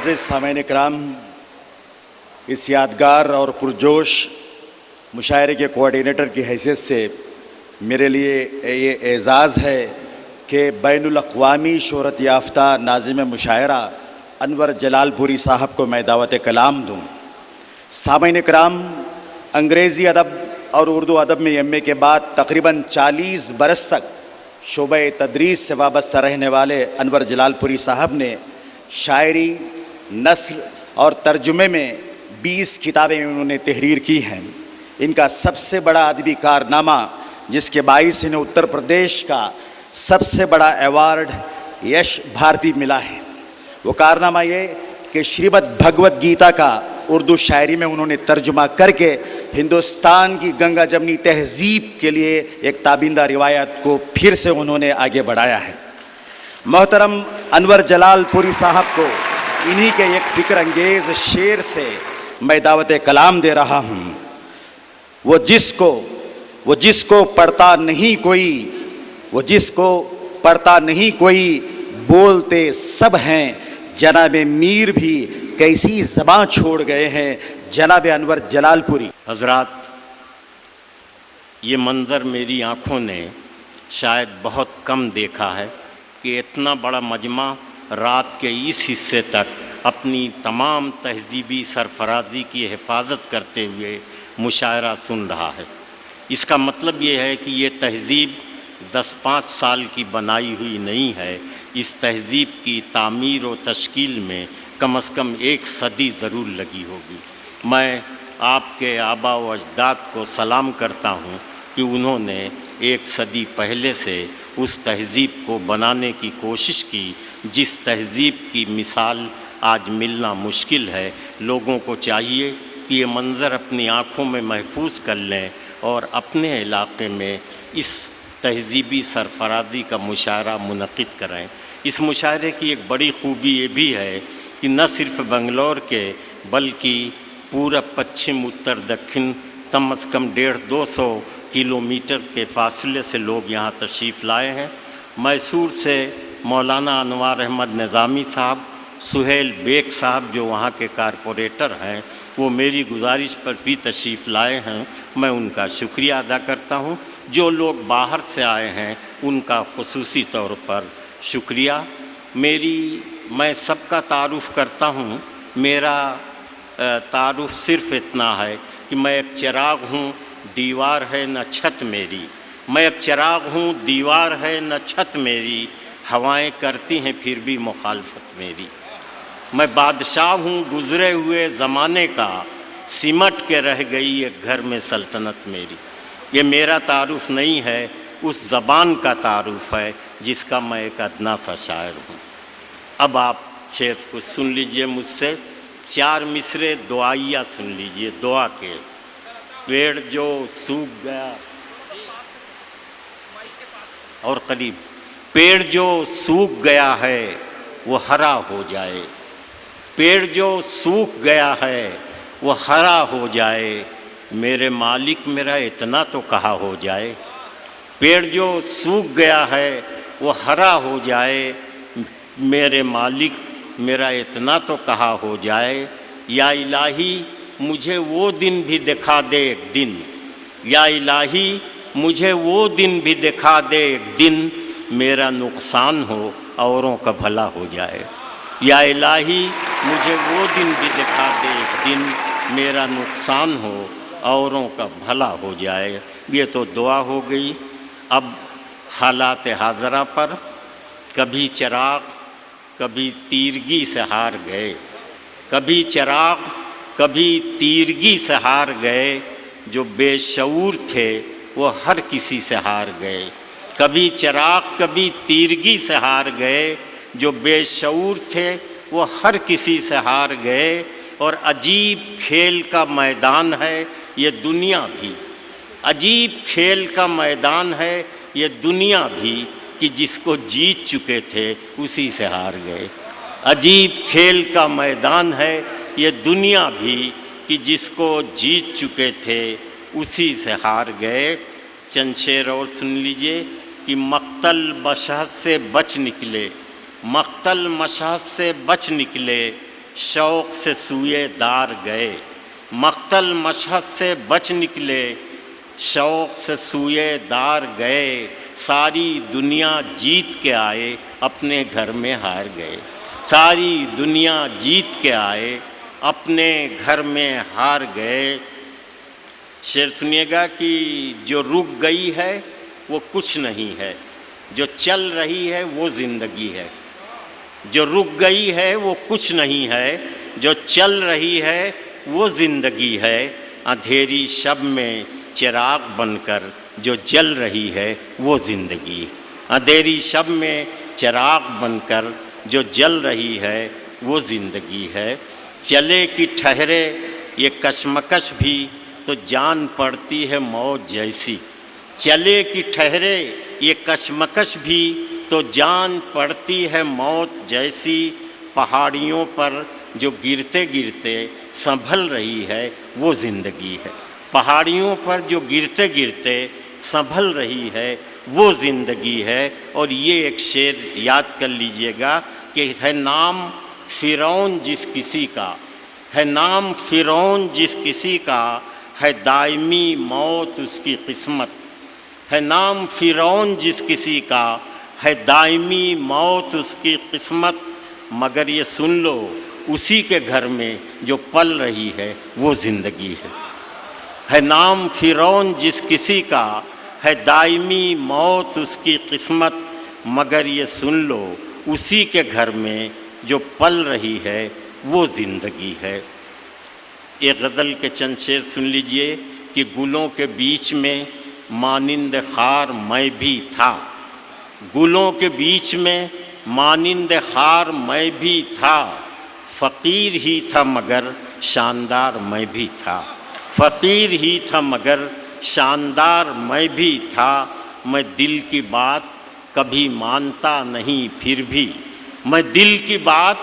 मुअज़्ज़िज़ सामईन कराम, इस यादगार और पुरजोश मुशायरे के कोऑर्डिनेटर की हैसियत से मेरे लिए ये एज़ाज़ है कि बैनुल अक़वामी शोहरत याफ्ता नाज़िम मुशायरा अनवर जलालपुरी साहब को मैं दावत कलाम दूँ। सामईन कराम, अंग्रेज़ी अदब और उर्दू अदब में एम ए के बाद तकरीबन 40 बरस तक शोबे तदरीस से वाबस्ता रहने वाले अनवर जलालपुरी साहब ने शायरी, नस्र और तर्जुमे में 20 किताबें उन्होंने तहरीर की हैं। इनका सबसे बड़ा अदबी कारनामा, जिसके बाइस इन्हें उत्तर प्रदेश का सबसे बड़ा अवार्ड यश भारती मिला है, वो कारनामा ये कि श्रीमद् भगवत गीता का उर्दू शायरी में उन्होंने तर्जुमा करके हिंदुस्तान की गंगा जमनी तहज़ीब के लिए एक ताबिंदा रिवायत को फिर से उन्होंने आगे बढ़ाया है। मोहतरम अनवर जलालपुरी साहब को इन्हीं के एक फ़िक्र अंगेज़ शेर से मैं दावत कलाम दे रहा हूँ। वो जिसको पढ़ता नहीं कोई, वो जिसको पढ़ता नहीं कोई, बोलते सब हैं। जनाब मीर भी कैसी ज़बां छोड़ गए हैं, जनाब अनवर जलालपुरी। हज़रात, ये मंज़र मेरी आँखों ने शायद बहुत कम देखा है कि इतना बड़ा मजमा रात के इस हिस्से तक अपनी तमाम तहज़ीबी सरफराजी की हिफाजत करते हुए मुशायरा सुन रहा है। इसका मतलब ये है कि ये तहज़ीब 10-5 साल की बनाई हुई नहीं है। इस तहज़ीब की तामीर और तश्कील में कम से कम 1 सदी ज़रूर लगी होगी। मैं आपके आबा व अजदाद को सलाम करता हूँ कि उन्होंने 1 सदी पहले से उस तहज़ीब को बनाने की कोशिश की, जिस तहज़ीब की मिसाल आज मिलना मुश्किल है। लोगों को चाहिए कि ये मंज़र अपनी आँखों में महफूज कर लें और अपने इलाक़े में इस तहज़ीबी सरफराजी का मुशायरा मुनक़िद करें। इस मुशायरे की एक बड़ी ख़ूबी ये भी है कि न सिर्फ़ बंगलौर के बल्कि पूरा पश्चिम उत्तर दक्षिण कम से कम 150-200 किलोमीटर के फासले से लोग यहाँ तशरीफ़ लाए हैं। मैसूर से मौलाना अनवार अहमद निज़ामी साहब, सुहेल बेग साहब जो वहाँ के कारपोरेटर हैं, वो मेरी गुजारिश पर भी तशरीफ़ लाए हैं। मैं उनका शुक्रिया अदा करता हूँ। जो लोग बाहर से आए हैं उनका ख़ुसूसी तौर पर शुक्रिया। मैं सबका तारुफ़ करता हूँ। मेरा तारुफ़ सिर्फ़ इतना है कि मैं एक चिराग हूँ, दीवार है न छत मेरी। मैं एक चिराग हूँ, दीवार है न छत मेरी, हवाएं करती हैं फिर भी मुखालफत मेरी। मैं बादशाह हूँ गुज़रे हुए ज़माने का, सिमट के रह गई एक घर में सल्तनत मेरी। ये मेरा तारुफ़ नहीं है, उस ज़बान का तारुफ़ है जिसका मैं एक अदना सा शायर हूँ। अब आप शेर को सुन लीजिए मुझसे। 4 मिसरे दुआइया सुन लीजिए, दुआ के। पेड़ जो सूख गया और करीब, पेड़ जो सूख गया है वो हरा हो जाए। पेड़ जो सूख गया है वो हरा हो जाए, मेरे मालिक मेरा इतना तो कहा हो जाए। पेड़ जो सूख गया है वो हरा हो जाए, मेरे मालिक मेरा इतना तो कहा हो जाए। या इलाही मुझे वो दिन भी दिखा दे एक दिन, या इलाही मुझे वो दिन भी दिखा दे एक दिन, मेरा नुकसान हो औरों का भला हो जाए। या इलाही मुझे वो दिन भी दिखा दे एक दिन, मेरा नुकसान हो औरों का भला हो जाए। ये तो दुआ हो गई। अब हालात हाज़रा पर, कभी चिराग कभी तीरगी से हार गए, कभी चिराग कभी तीरगी से हार गए, जो बेशऊर थे वो हर किसी से हार गए। कभी चिराग कभी तीरगी से हार गए, जो बेशऊर थे वो हर किसी से हार गए। और अजीब खेल का मैदान है ये दुनिया भी, अजीब खेल का मैदान है ये दुनिया भी, कि जिसको जीत चुके थे उसी से हार गए। अजीब खेल का मैदान है ये दुनिया भी, कि जिसको जीत चुके थे उसी से हार गए। चंद शेर और सुन लीजिए कि मक्तल मशहद से बच निकले, मक्तल मशहद से बच निकले, شوق سے سوئے دار گئے، مقتل مشہد سے بچ نکلے، شوق سے سوئے دار گئے، ساری دنیا جیت کے آئے، اپنے گھر میں ہار گئے، ساری دنیا جیت کے آئے، اپنے گھر میں ہار گئے۔ شعر سنیے گا کہ جو رک گئی ہے وہ کچھ نہیں ہے، جو چل رہی ہے وہ زندگی ہے۔ جو رک گئی ہے وہ کچھ نہیں ہے، جو چل رہی ہے وہ زندگی ہے۔ اندھیری شب میں چراغ بن کر جو جل رہی ہے وہ زندگی، اندھیری شب میں چراغ بن کر جو جل رہی ہے وہ زندگی ہے۔ چلے کہ ٹھہرے یہ کشمکش بھی تو جان پڑتی ہے موت جیسی، چلے کہ ٹھہرے یہ کشمکش بھی تو جان پڑتی ہے موت جیسی۔ پہاڑیوں پر جو گرتے گرتے سنبھل رہی ہے وہ زندگی ہے، پہاڑیوں پر جو گرتے گرتے سنبھل رہی ہے وہ زندگی ہے۔ اور یہ ایک شعر یاد کر لیجئے گا کہ ہے نام فرعون جس کسی کا، ہے نام فرعون جس کسی کا، ہے دائمی موت اس کی قسمت، ہے نام فرعون جس کسی کا، ہے دائمی موت اس کی قسمت۔ مگر یہ سن لو اسی کے گھر میں جو پل رہی ہے وہ زندگی ہے نام فرعون جس کسی کا، ہے دائمی موت اس کی قسمت۔ مگر یہ سن لو اسی کے گھر میں جو پل رہی ہے وہ زندگی ہے۔ ایک غزل کے چند شعر سن لیجئے کہ گلوں کے بیچ میں مانند خار میں بھی تھا، گلوں کے بیچ میں مانند خار میں بھی تھا، فقیر ہی تھا مگر شاندار میں بھی تھا، فقیر ہی تھا مگر شاندار میں بھی تھا۔ میں دل کی بات کبھی مانتا نہیں پھر بھی، میں دل کی بات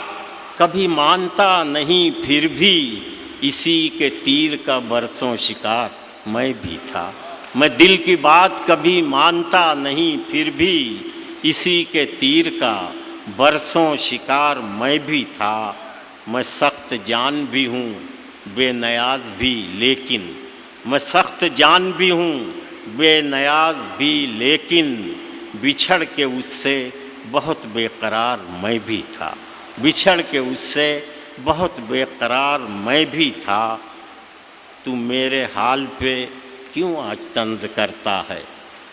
کبھی مانتا نہیں پھر بھی، اسی کے تیر کا برسوں شکار میں بھی تھا، میں دل کی بات کبھی مانتا نہیں پھر بھی، اسی کے تیر کا برسوں شکار میں بھی تھا۔ میں سخت جان بھی ہوں بے نیاز بھی لیکن، میں سخت جان بھی ہوں بے نیاز بھی لیکن، بچھڑ کے اس سے بہت بے قرار میں بھی تھا، بچھڑ کے اس سے بہت بے قرار میں بھی تھا۔ تو میرے حال پہ کیوں آج طنز کرتا ہے،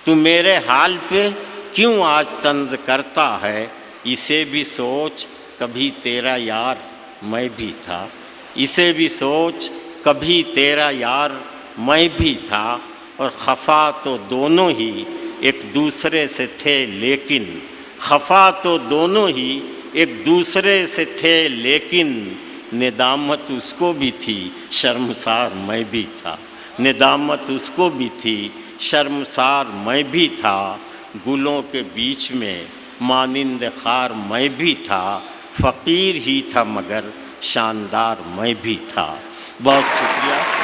تو میرے حال پہ کیوں آج طنز کرتا ہے، اسے بھی سوچ کبھی تیرا یار میں بھی تھا، اسے بھی سوچ کبھی تیرا یار میں بھی تھا۔ اور خفا تو دونوں ہی ایک دوسرے سے تھے لیکن، خفا تو دونوں ہی ایک دوسرے سے تھے لیکن، ندامت اس کو بھی تھی شرمسار میں بھی تھا، ندامت اس کو بھی تھی شرمسار میں بھی تھا۔ گلوں کے بیچ میں مانند خار میں بھی تھا، فقیر ہی تھا مگر شاندار میں بھی تھا۔ بہت شکریہ۔